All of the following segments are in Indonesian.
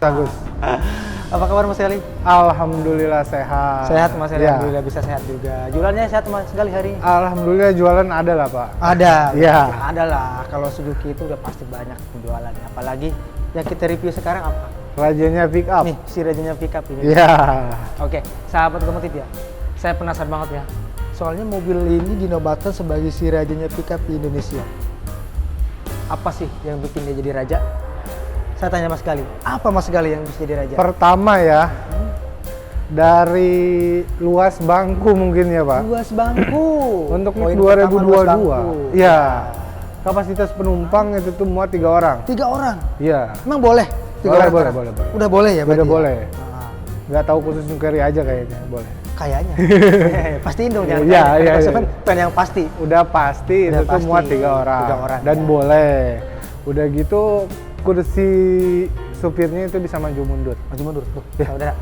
Bagus. Apa kabar Mas Gali? Alhamdulillah sehat. Sehat Mas Gali, Ya. alhamdulillah bisa sehat juga. Jualannya sehat Mas Gali hari ini? Alhamdulillah jualan ada lah Pak. Ada. Ya. Ada lah. Kalau Suzuki itu udah pasti banyak penjualannya. Apalagi yang kita review sekarang apa? Rajanya pick up. Nih, si rajanya pickup ini. Ya. Oke, sahabat otomotif ya. Saya penasaran banget ya. Soalnya mobil ini dinobatkan sebagai si rajanya pickup di Indonesia. Apa sih yang bikin dia jadi raja? Saya tanya Mas Gali, apa Mas Gali yang bisa jadi raja? Pertama ya, dari luas bangku mungkin ya Pak. Luas bangku. Untuk Poin NIK pertama, luas bangku. 2022. Ya. Kapasitas penumpang itu tuh muat 3 orang. 3 orang. Iya. Emang boleh? 3 Boleh, orang boleh, sekarang? boleh, boleh. Udah boleh ya? Udah berarti ya? boleh. Ah, Nggak tahu khusus Nukeri aja kayaknya, boleh. kayaknya. Pastiin dong jangan. Iya, tanya. iya, Kita iya. pen yang pasti. Udah pasti Udah itu tuh pasti. muat 3 orang. 3 orang, Dan ya. boleh. Udah gitu kursi supirnya itu bisa maju mundur. Maju mundur. Tuh, saudara,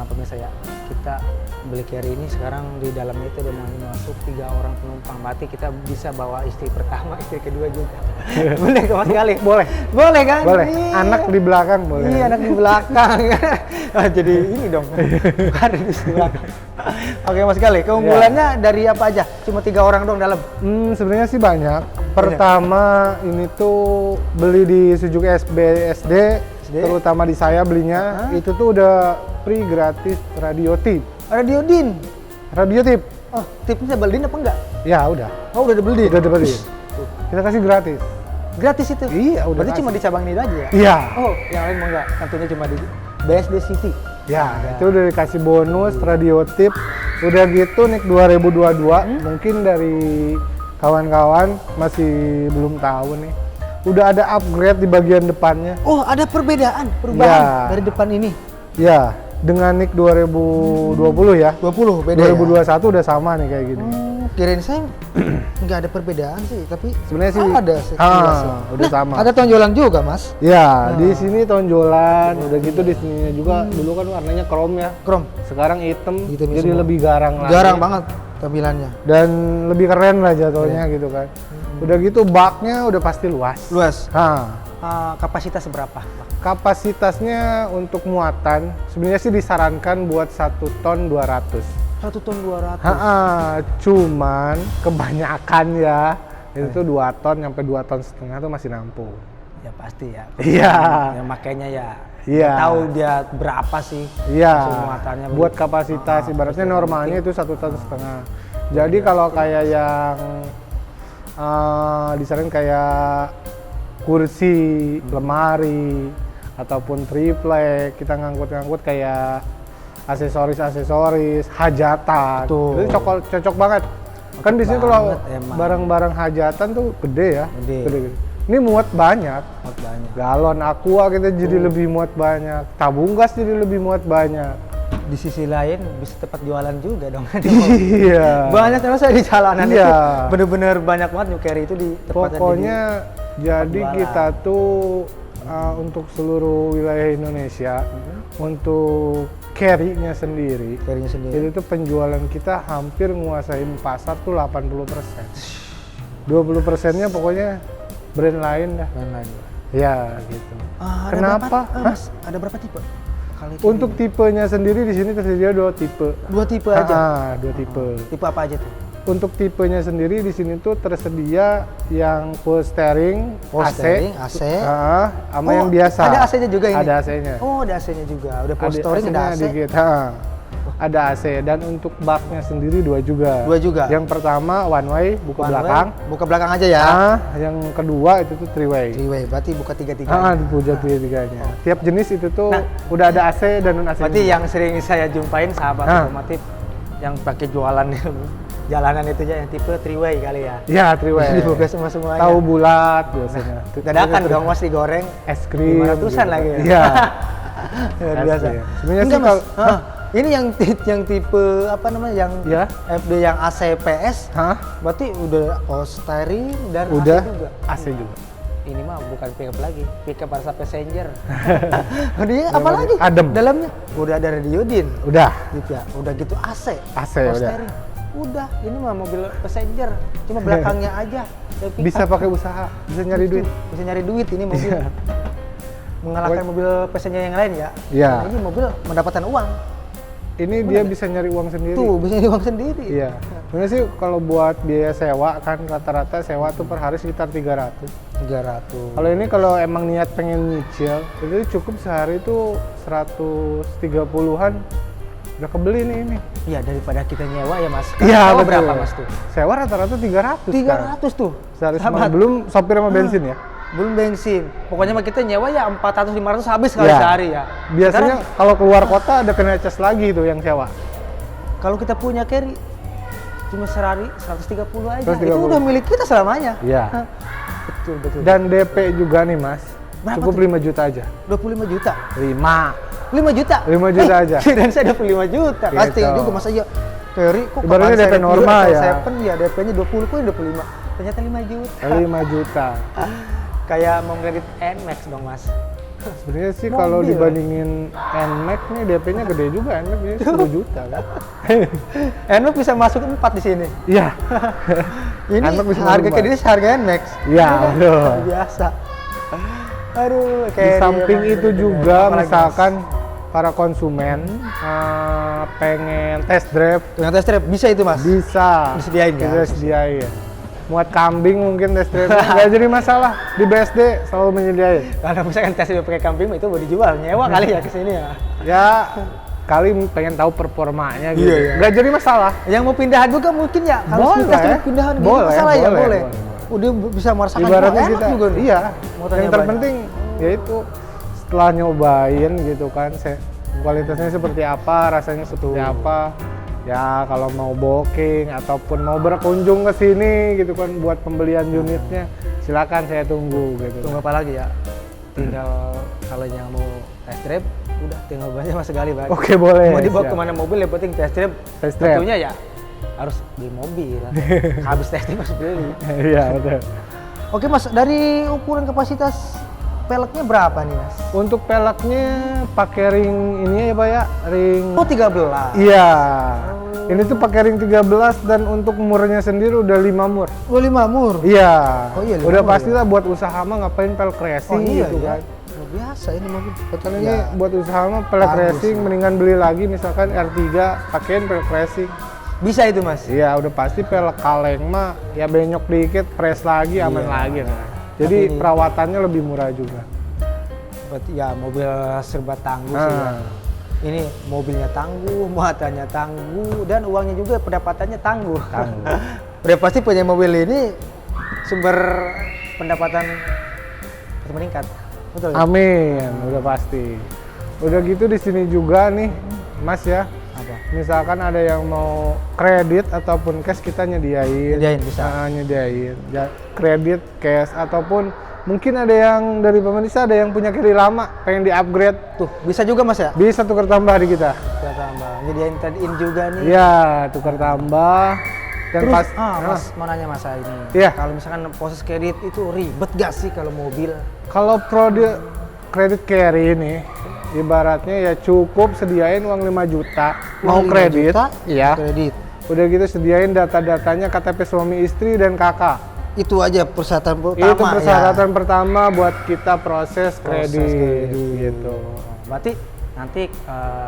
pemirsa ya, kita beli carry ini sekarang di dalamnya itu udah mau masuk 3 orang penumpang. Berarti kita bisa bawa istri pertama, istri kedua juga. Boleh ke Mas Gali? Boleh. Boleh kan? Boleh. Iya. Anak di belakang boleh. Iya, anak di belakang. Jadi ini dong. Bukan di belakang. Oke Mas Gali, keunggulannya dari apa aja? Cuma 3 orang dong dalam. Sebenarnya sih banyak. Pertama ini tuh beli di Suzuki SD, terutama di saya belinya itu tuh udah free gratis radio tip. Radio Din. Radio tip. Oh, tipnya double din apa enggak? Ya udah. Oh, udah double din. Udah dibeli. Kita kasih gratis. Gratis itu. Iya, udah Berarti kasih. cuma di cabang ini aja ya? Iya. Oh, yang lain mau enggak? Tentunya cuma di BSD City. Ya, itu udah dikasih bonus radio tip. Udah gitu NIK 2022 mungkin dari kawan-kawan masih belum tahu nih. Udah ada upgrade di bagian depannya. Oh, ada perubahan Ya. dari depan ini. Ya, dengan NIK 2020 ya. 20 beda 2021 udah sama nih kayak gini. Kirain saya nggak ada perbedaan sih, tapi Sebenarnya sih ada sekilas ya. udah sama. Ada tonjolan juga, Mas. Ya, di sini tonjolan, udah gitu di sininya juga dulu kan warnanya chrome ya. Chrome. Sekarang hitam, Hitam jadi semua. lebih garang lagi. Garang banget tampilannya. Dan lebih keren lah jatuhnya gitu kan. Udah gitu baknya udah pasti luas. Luas. Nah, Kapasitas berapa? kapasitasnya untuk muatan sebenarnya sih disarankan buat 1 ton 200. 1 ton 200. Cuman kebanyakan ya itu tuh 2 ton sampai 2 ton setengah tuh masih nampung. Ya pasti ya. Iya. Ya makanya ya. Iya. Nggak tahu dia berapa sih. Iya. Muatannya Buat kapasitas ibaratnya normalnya itu 1 ton setengah. Jadi kalau kayak yang disarankan kayak kursi, lemari ataupun triplek kita ngangkut-ngangkut kayak aksesoris hajatan. Betul. Itu cocok banget. Kan di sini kalau banget emang. barang-barang hajatan tuh gede ya. Gede. Ini muat banyak. Muat banyak. Galon aqua kita jadi lebih muat banyak. Tabung gas jadi lebih muat banyak. Di sisi lain bisa tempat jualan juga dong. Iya. Banyak terus saya di jalanan Iya. itu bener-bener banyak banget New Carry itu di tempatnya. Pokoknya jadi jualan. kita tuh untuk seluruh wilayah Indonesia untuk carry-nya sendiri Carry-nya sendiri. itu tuh penjualan kita hampir nguasain pasar tuh 80%. 20%-nya pokoknya brand lain dah. Dan lain. Ya gitu. Ada Kenapa? berapa, Mas? Ada berapa tipe? Kali ini. Untuk tipenya sendiri di sini tersedia 2 tipe. 2 tipe aja. 2 tipe. Tipe apa aja tuh? Untuk tipenya sendiri di sini tuh tersedia yang full steering, Full AC, steering, AC. Sama yang biasa. Ada AC-nya juga ini? Ada AC-nya. Oh, ada AC-nya juga. Udah full Ada steering, ada AC-nya AC. dikit. Ada AC dan untuk baknya sendiri 2 juga. 2 juga? Yang pertama one way, buka One belakang. way, buka belakang aja ya. Yang kedua itu tuh three way. Three-way, berarti buka tiga-tiga. Dipuja tiga-tiganya. Tiap jenis itu tuh udah ada AC dan non AC. Berarti yang sering saya jumpain sahabat otomotif yang pakai jualan jalanan itu aja yang tipe three-way kali ya. Ya, three way. Dibuka semuanya. Tahu bulat biasanya. Dadakan dong Mas digoreng. Es krim. 500-an lagi ya. Iya. Luar biasa. Asli ya. Sebenarnya Enggak, sih Mas. kalau Ini yang tipe apa namanya yang Ya. FD yang AC PS. Hah? Berarti udah steering dan Udah AC juga. AC juga. Ini mah bukan pickup lagi, pickup rasa passenger. Dia apa lagi? Adem. Dalamnya udah ada radio din. Udah. Gitu ya. Udah gitu AC. AC Power udah. steering. Udah, ini mah mobil passenger. Cuma belakangnya aja. Yang pick Bisa up. pakai usaha, bisa nyari duit. Bisa nyari duit ini mobil. mengalahkan mobil passenger yang lain ya. Iya. Karena ini mobil mendapatkan uang. Ini dia bisa nyari uang sendiri. Tuh, bisa nyari uang sendiri. Iya. Sebenarnya sih kalau buat biaya sewa kan rata-rata sewa tuh per hari sekitar 300. 300. Kalau ini kalau emang niat pengen nyicil, itu cukup sehari itu 130-an udah kebeli nih ini. Iya, daripada kita nyewa ya Mas. Iya, Sewa betul. berapa Mas tuh? Sewa rata-rata 300 sekarang. 300 tuh. Sehari Sahabat. belum sopir sama bensin ya. Belum bensin. Pokoknya mah kita nyewa ya 400 500 habis kali Iya. sehari ya. Biasanya kalau keluar kota ada kena cas lagi tuh yang sewa. Kalau kita punya carry cuma sehari 130 aja. 130. Itu udah milik kita selamanya. Iya. Hah. Betul, betul. Dan DP juga nih Mas. Berapa Cukup tuh? 5 juta aja. 25 juta. 5. 5 juta? 5 juta aja. Dan saya 25 juta. Gitu. Pasti juga masa iya. Carry kok Ibaratnya DP normal ya. 7 ya DP-nya 20 kok 25. Ternyata 5 juta. 5 juta. Kayak mau kredit NMAX dong Mas. Sebenarnya sih kalau Mobil. dibandingin NMAX nih DP-nya gede juga, NMAX biasanya 10 juta kan. NMAX bisa masuk 4 di sini. Iya. Ini NMAX bisa harga masuk kreditnya harga NMAX. Iya, betul. Luar biasa. Aduh, Di kayak samping dia itu emang juga bener-bener. Apalagi, misalkan para konsumen pengen test drive Mas? Dengan test drive bisa itu Mas? bisa Disediain kan? Bisa disediain. Muat kambing mungkin test drive nggak jadi masalah, di BSD selalu menyediain. Kalau misalkan test drive pakai kambing itu mau dijual, nyewa kali ya ke sini ya. Ya kali pengen tahu performanya gitu. Iya, iya. Nggak jadi masalah. Yang mau pindahan juga mungkin ya, kalau Boleh. test drive pindahan gitu Boleh, masalah ya boleh, boleh. boleh. Udah bisa merasakan Ibaratnya enak kita juga nih. iya. Motornya Yang terpenting yaitu setelah nyobain gitu kan, kualitasnya seperti apa, rasanya seperti apa. Ya kalau mau booking ataupun mau berkunjung ke sini gitu kan buat pembelian unitnya, silakan saya tunggu gitu. Tunggu apa lagi ya? Tinggal kalau yang mau test drive, udah tinggal banyak Mas sekali Bang. Oke, boleh. Mau dibawa Siap. kemana mobil yang penting test drive. Test drive. Tentunya ya harus beli mobil. Habis test drive harus beli. Iya betul. Oke Mas, dari ukuran kapasitas peleknya berapa nih Mas? Untuk peleknya pakai ring ini ya Pak ya, ring. Oh 13. Iya. Ini tuh pakai ring 13 dan untuk murnya sendiri udah 5 mur. Oh 5 mur. Iya. Oh iya, 5 udah mur pastilah buat usaha mah ngapain pelek racing gitu ya. kan. Luar biasa ini mobil. Kan ini buat usaha mah pelek Bagus. racing mendingan beli lagi misalkan R3 pakein pelek racing. Bisa itu Mas? Iya, udah pasti pelek kaleng mah ya benyok dikit press lagi aman lagi nah. Jadi Tapi ini- perawatannya lebih murah juga. Berarti ya mobil serba tangguh sih ya. Nah, Ini mobilnya tangguh, muatannya tangguh, dan uangnya juga pendapatannya tangguh. Tangguh. Udah pasti punya mobil ini sumber pendapatan terus meningkat. Betul. Ya? amin, udah pasti. Udah gitu di sini juga nih, Mas ya. Apa? Misalkan ada yang mau kredit ataupun cash kita nyediain. Nyediain, bisa. Nyediain. Kredit, cash ataupun mungkin ada yang dari pemerintah ada yang punya kredit lama pengen di-upgrade. Tuh, bisa juga Mas ya? Bisa tukar tambah di kita. Kita tambah. Nyediain trade-in juga nih. Iya, tukar tambah. Dan Terus, pas Mas, mau nanya Mas ini. Iya. Kalau misalkan proses kredit itu ribet gak sih kalau mobil? kalau kredit carry ini ibaratnya ya cukup sediain uang 5 juta mau 5 kredit. juta, Iya. Kredit. Udah gitu sediain data-datanya KTP suami istri dan kakak. Itu aja persyaratan pertama Itu persyaratan ya. pertama buat kita proses kredit. Gitu. Berarti nanti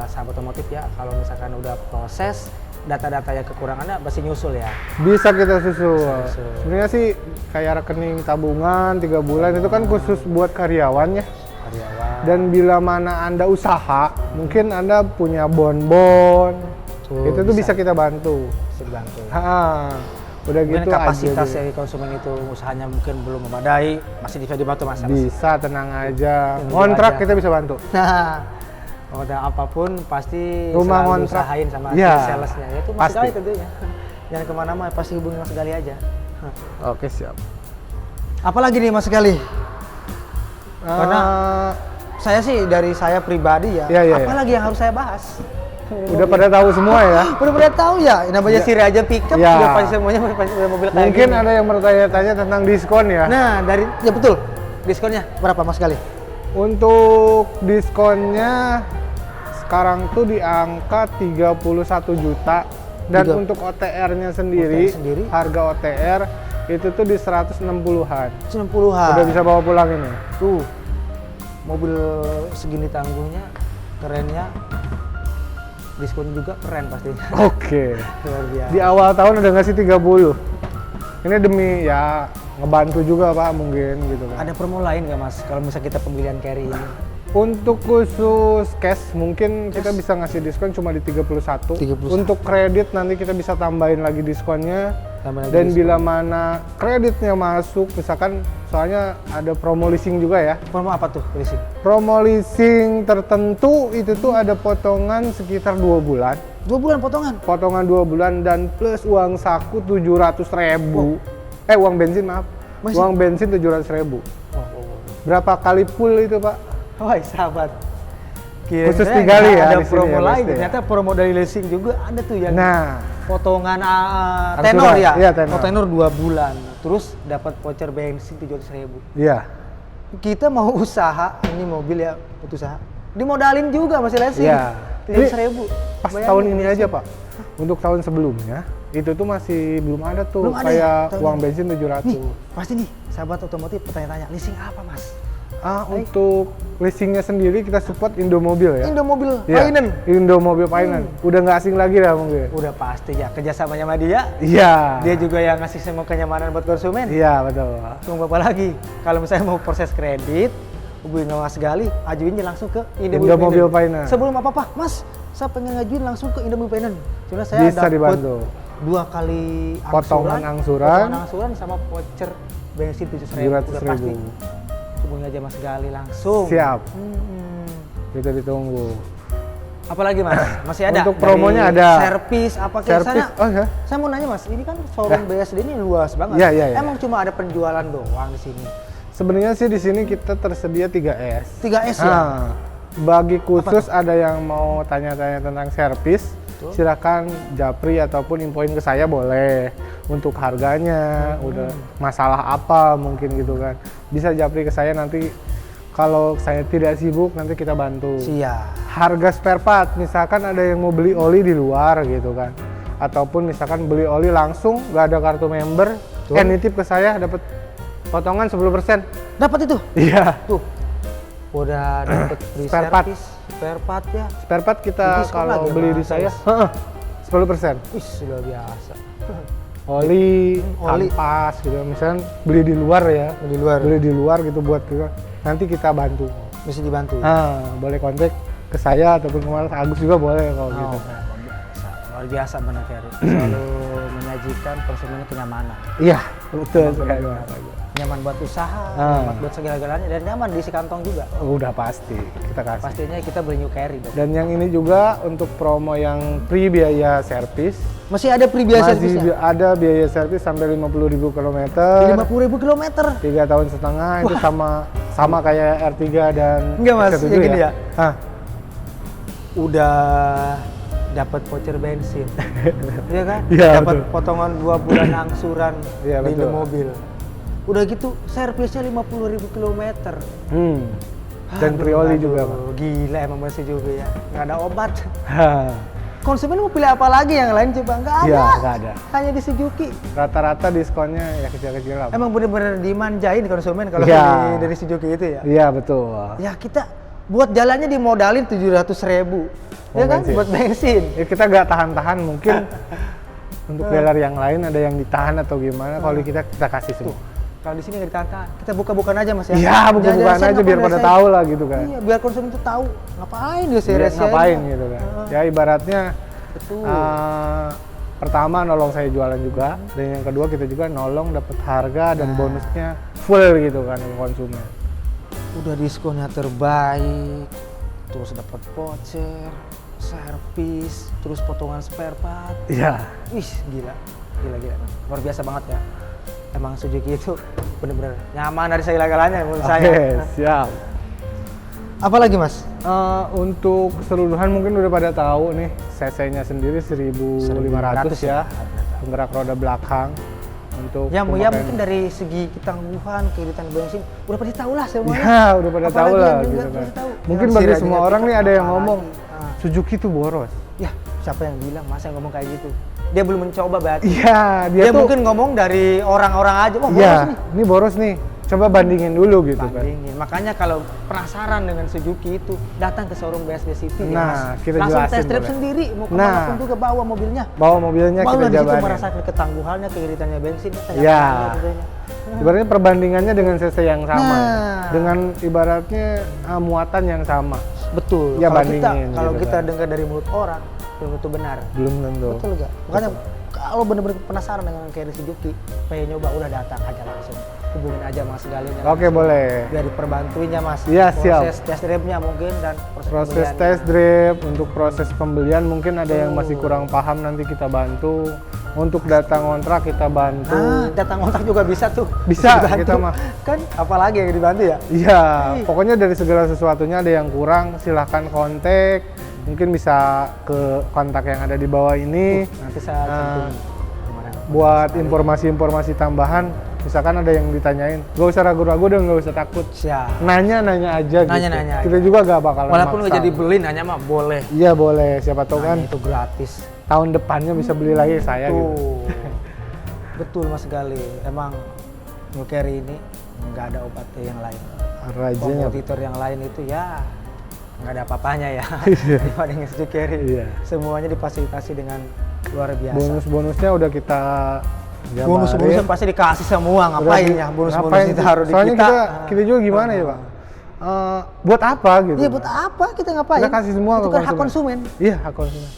sahabat otomotif ya, kalau misalkan udah proses data-datanya kekurangannya masih nyusul ya. Bisa kita susul. susul. Sebenarnya sih kayak rekening tabungan 3 bulan itu kan khusus buat karyawan ya. Karyawan. Dan bila mana Anda usaha, mungkin Anda punya bon-bon. Tuh, Itu tuh bisa kita bantu. bisa dibantu. Udah Mungkin gitu kapasitas aja deh. dari konsumen itu usahanya mungkin belum memadai, masih bisa dibantu Mas. Bisa, tenang aja. Tenang Ngontrak aja. kita bisa bantu. Nah, kalau ada apapun pasti Rumah selalu ngontrak. usahain sama Iya, salesnya. Itu Mas pasti. Gali tentunya. Jangan kemana-mana, pasti hubungi Mas Gali aja. Oke, siap. Apalagi nih Mas Gali? Karena saya sih dari saya pribadi ya, Iya, iya, apalagi yang harus saya bahas? udah pada tahu semua ya. Udah pada tahu ya, namanya si Raja Pickup Ya. udah pasti semuanya pasti udah mobil kayak Mungkin gini. ada yang bertanya-tanya tentang diskon ya. Nah, dari ya betul. Diskonnya berapa Mas Gali? Untuk diskonnya sekarang tuh di angka 31 juta dan Tiga- untuk OTR-nya sendiri, OTR sendiri? harga OTR itu tuh di 160-an. 90-an. Udah bisa bawa pulang ini. Tuh. mobil segini tangguhnya, kerennya, diskon juga keren pastinya. Oke. Luar biasa. Di awal tahun udah ngasih 30. Ini demi ya ngebantu juga Pak mungkin gitu kan. Ada promo lain nggak Mas kalau misalnya kita pembelian carry ini? Untuk khusus cash mungkin kita bisa ngasih diskon cuma di 31. 31. Untuk kredit nanti kita bisa tambahin lagi diskonnya. Tambah lagi Dan diskon. bila mana kreditnya masuk, misalkan soalnya ada promo leasing juga ya. Promo apa tuh leasing? Promo leasing tertentu itu tuh ada potongan sekitar 2 bulan. 2 bulan potongan? Potongan 2 bulan dan plus uang saku 700.000. Uang bensin maaf. Masih? Uang bensin 700.000. Berapa kali full itu Pak? Wah sahabat. Khusus Kirain 3 kali ya ada di sini promo ya, lain, pasti ya. ternyata promo dari leasing juga ada tuh yang Nah, potongan Angsuran, tenor ya? iya, tenor. Oh, tenor 2 bulan, terus dapat voucher bensin 700.000. iya. Kita mau usaha, ini mobil ya, usaha, dimodalin juga masih leasing. Iya. 700.000. Pas tahun ini aja Pak. Untuk tahun sebelumnya itu tuh masih belum ada tuh Belum ada kayak ya, tahun uang ini. bensin 700. Nih, pasti nih, sahabat otomotif bertanya-tanya, leasing apa Mas? Untuk leasingnya sendiri kita support Indomobil ya. Indomobil Iya, Finance. Indomobil Finance. Udah nggak asing lagi dah mungkin. Udah pasti ya, kerjasamanya sama dia. Iya. Dia juga yang ngasih semua kenyamanan buat konsumen. Iya betul. Tunggu apa lagi? Kalau misalnya mau proses kredit, hubungi Mas Gali, ajuin aja langsung ke Indomobil Finance. Sebelum apa-apa, Mas, saya pengen ngajuin langsung ke Indomobil Finance. Cuma saya Bisa dapat dibantu. 2 kali Potongan angsuran. potongan angsuran sama voucher bensin 700.000. Udah pasti. 700.000. Hubungi aja Mas Gali langsung. Siap. Hmm. Kita ditunggu. Apalagi Mas? Masih ada? Untuk promonya Dari ada. Servis apa kayak Servis. sana? Oh ya. Saya mau nanya Mas, ini kan showroom BSD ini luas banget. Iya, iya, iya. Emang cuma ada penjualan doang di sini? Sebenarnya sih di sini kita tersedia 3S. 3S ya? Nah, bagi khusus ada yang mau tanya-tanya tentang servis, silakan japri ataupun infoin ke saya boleh. Untuk harganya, udah masalah apa mungkin gitu kan. Bisa japri ke saya nanti kalau saya tidak sibuk nanti kita bantu. Siap. Harga spare part, misalkan ada yang mau beli oli di luar gitu kan. Ataupun misalkan beli oli langsung nggak ada kartu member, nitip ke saya dapat potongan 10%. Dapat itu? Iya. Tuh. Udah dapat free Spare part. service, spare part ya. Spare part kita Diskon kalau lagi beli di Mas. saya, 10%. Wih, luar biasa. Oli, oli. kampas gitu. Misalkan beli di luar ya. Di luar. Beli di luar gitu buat kita. Nanti kita bantu. Bisa dibantu. Boleh kontak ke saya ataupun ke Mas Agus juga boleh kalau gitu. Luar biasa benar Ferry. Selalu menyajikan konsumen kenyamanan. Iya, betul sekali. Nyaman buat usaha, nyaman buat segala-galanya, dan nyaman di isi kantong juga. Udah pasti kita kasih. Pastinya kita beli new carry dong. Dan yang ini juga untuk promo yang free biaya servis. Masih ada free biaya servis ya? Ada biaya servis sampai 50.000 km. 50.000 kilometer. 3 tahun setengah. Itu sama kayak R3 dan Enggak Mas, R7 ya gini ya. Udah Dapat voucher bensin. Iya kan? Iya, Dapat betul. potongan 2 bulan angsuran Iya, di betul. mobil. Udah gitu servisnya 50.000 kilometer. Dan prioli juga, Pak. Gila emang masih juga ya. Nggak ada obat. Konsumen mau pilih apa lagi yang lain coba? Nggak ada. Iya, nggak ada. Hanya di Suzuki. Rata-rata diskonnya ya kecil-kecil lah. Emang bener-bener dimanjain konsumen kalau Iya. dari Suzuki itu ya. Iya, betul. Ya kita buat jalannya dimodalin 700.000. Ya kan? bensin. Buat bensin. Ya, kita nggak tahan-tahan mungkin untuk dealer yang lain ada yang ditahan atau gimana. Kalau kita kasih semua. Kalau di sini nggak ditahan, kita buka-bukan aja Mas ya. Iya, buka-bukaan aja biar pada tahu lah gitu kan. Iya, biar konsumen tuh tahu ngapain dia Dia sih ngapain gitu kan. Ya ibaratnya Betul. pertama nolong saya jualan juga, dan yang kedua kita juga nolong dapat harga dan bonusnya full gitu kan ke konsumen. Udah diskonnya terbaik, terus dapat voucher, servis, terus potongan spare part. Iya. Wih, gila. Luar biasa banget ya. Emang Suzuki itu bener-bener nyaman dari segala-galanya menurut saya. Oke, siap. Apalagi Mas? Untuk keseluruhan mungkin udah pada tahu nih, CC-nya sendiri 1500 ya. Penggerak roda belakang. Untuk Ya pemakaian- mungkin dari segi ketangguhan, kiritan bensin, udah pasti tahu lah semuanya. Ya, udah pada tahu Apalagi lah yang gitu nggak kan. pasti tahu. Mungkin Ya, bagi si semua Raja orang nih ada yang apalagi. ngomong Ah. Suzuki tuh boros. Ya, siapa yang bilang Mas yang ngomong kayak gitu? Dia belum mencoba berarti. Iya, Dia tuh mungkin ngomong dari orang-orang aja, wah boros iya, nih. ini boros nih. coba bandingin dulu gitu kan. Bandingin. Makanya kalau penasaran dengan Suzuki itu, datang ke showroom BSD City ya, Mas. Kita Langsung jelasin test drive boleh. sendiri, mau kemana pun juga bawa mobilnya. Bawa mobilnya Bawa kita di situ jabarin. merasakan ketangguhannya, keiritannya bensin, Ya. Ibaratnya perbandingannya dengan CC yang sama, Nah. dengan ibaratnya muatan yang sama. Betul. Ya, Kalau kita bandingin kalau gitu kita kan. dengar dari mulut orang, belum tentu benar. Belum tentu. Betul gak? Makanya kalau bener-bener penasaran dengan carry Suzuki, pengen nyoba, udah datang aja langsung. Hubungin aja Mas Galin. Oke, boleh. Biar diperbantuinnya Mas. Iya, siap. Proses test drive-nya mungkin dan Proses pembeliannya. test drive, untuk proses pembelian mungkin ada yang masih kurang paham, nanti kita bantu. Untuk data kontrak kita bantu. Nah, datang kontak juga bisa tuh. Bisa, Dibantu. kita mah. Kan apalagi yang dibantu ya? Iya, pokoknya dari segala sesuatunya ada yang kurang, silahkan kontak. Mungkin bisa ke kontak yang ada di bawah ini. Nanti saya cantum. Gimana? Buat informasi-informasi tambahan, misalkan ada yang ditanyain, gak usah ragu-ragu dan gak usah takut. Siap. Nanya-nanya aja gitu. Nanya-nanya Kita juga gak bakalan Walaupun maksa. nggak jadi beli, nanya mah boleh. Iya boleh, siapa tahu kan Nanya itu gratis. tahun depannya bisa beli lagi saya gitu. Tuh. Betul Mas Gali. Emang New Carry ini nggak ada obatnya yang lain. Rajanya. Kompetitor yang lain itu ya nggak ada apa-apanya ya Iya. dibanding New Carry. Iya. Semuanya difasilitasi dengan luar biasa. Bonus-bonusnya udah kita jabarin. Bonus-bonusnya pasti dikasih semua, ngapain ya bonus-bonus Ngapain itu sih? taruh di Soalnya kita. kita juga gimana ya Pak? Buat apa gitu? Iya buat apa kita ngapain? Kita kasih semua itu ke kan hak konsumen. Iya, hak konsumen.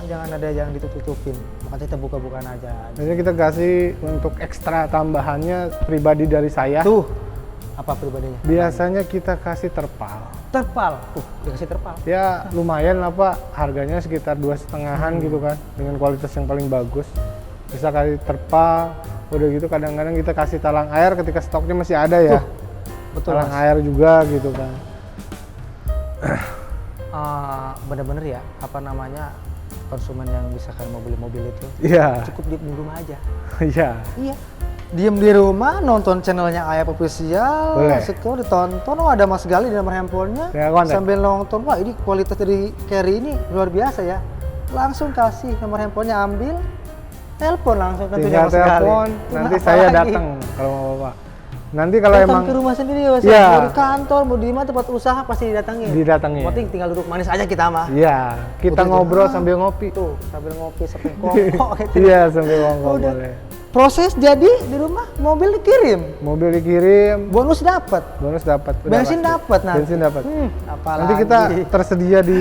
Jangan ada yang ditutup-tutupin. Makanya kita buka-bukaan aja. Biasanya kita kasih untuk ekstra tambahannya pribadi dari saya. Tuh apa pribadinya? Biasanya kita kasih terpal. Terpal. Dikasih terpal. Ya lumayan lah Pak, harganya sekitar 2,5-an gitu kan, dengan kualitas yang paling bagus. Bisa kasih terpal, udah gitu kadang-kadang kita kasih talang air ketika stoknya masih ada ya. Betul Talang Mas. air juga gitu kan. Bener-bener ya, apa namanya, konsumen yang misalkan mau beli mobil itu Iya, cukup diem di rumah aja. iya. Iya. Diem di rumah, nonton channelnya Ayap Official, Boleh. scroll, ditonton, oh ada Mas Gali di nomor handphonenya, Ya, kontak. sambil nonton, wah ini kualitas dari Carry ini luar biasa ya. Langsung kasih nomor handphonenya, ambil, telepon langsung tentunya Tinggal Mas Gali. telepon, nanti Apa saya lagi? datang kalau mau Bapak. Nanti kalau Datang emang ke rumah sendiri ya Mas, Iya. mau di kantor, mau di mana tempat usaha pasti didatengin. didatengin. Yang penting tinggal duduk manis aja kita mah. Iya, kita Udah ngobrol gitu. sambil ngopi. Tuh, sambil ngopi, sambil kongkok gitu. Iya, sambil ngomong Udah. boleh. Proses jadi di rumah, mobil dikirim, Mobil dikirim, bonus dapat, bonus dapat. udah bensin pasti. dapat nanti. Bensin dapat. Apalagi. Nanti kita tersedia di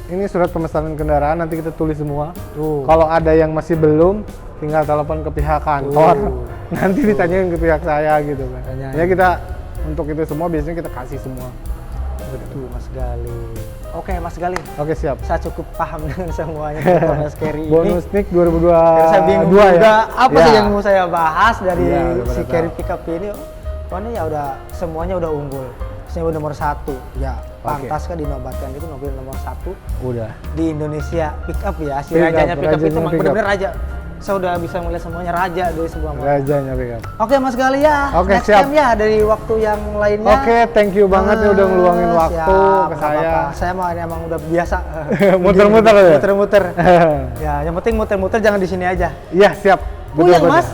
ini surat pemesanan kendaraan, nanti kita tulis semua. Tuh. Kalau ada yang masih belum, tinggal telepon ke pihak kantor. Nanti ditanyain ke pihak saya gitu kan. Tanyain. Ya kita untuk itu semua biasanya kita kasih semua. Betul Mas Gali. Oke Mas Gali, Oke, siap. saya cukup paham dengan semuanya tentang Mas Carry ini. Bonus nick 2022 Dan saya bingung juga ya. apa Ya. sih yang mau saya bahas dari Iya, udah pada si Carry tahu. pickup ini. Pokoknya ya udah semuanya udah unggul. Saya udah nomor 1. Ya, pantas kan dinobatkan itu mobil nomor 1 Udah. di Indonesia pickup ya. Si Pickup, rajanya pickup itu rajanya memang pickup. benar-benar raja. Saya udah bisa melihat semuanya raja dari sebuah mobil. Rajanya pickup. Oke Mas Gali ya, Oke, next siap. time ya dari waktu yang lainnya. Oke, thank you banget nih udah ngeluangin Ah, waktu siap, ke nggak saya. apa-apa. Saya mah ini emang udah biasa. Muter-muter ya? Muter-muter. Ya, yang penting muter-muter jangan di sini aja. Iya, siap. Puyeng Mas.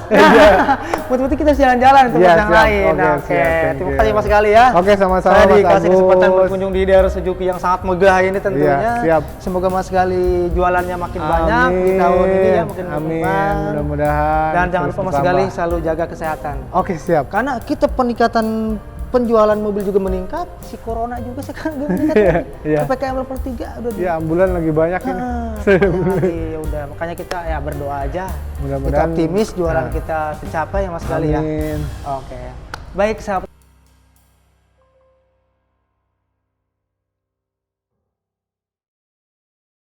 Muter-muter kita harus jalan-jalan ke tempat Iya, yang siap. lain. Oke, Oke, siap. Thank terima you. kasih Mas Gali ya. Oke, sama-sama, Saya Mas dikasih kesempatan Agus. berkunjung di daerah Suzuki yang sangat megah ini tentunya. Iya, siap. Semoga Mas Gali jualannya makin banyak di tahun ini ya, makin Amin, berkembang. mudah-mudahan. Dan jangan terus lupa Mas bertambah. Gali selalu jaga kesehatan. Oke, siap. Karena kita peningkatan penjualan mobil juga meningkat, si corona juga sekarang juga meningkat. Iya. PPKM level 3 udah di Ya, ambulan lagi banyak ini. ya udah makanya kita ya berdoa aja. Kita Mudah-mudahan optimis jualan nah. kita tercapai ya Mas Gali ya. Amin. Oke. Baik sahabat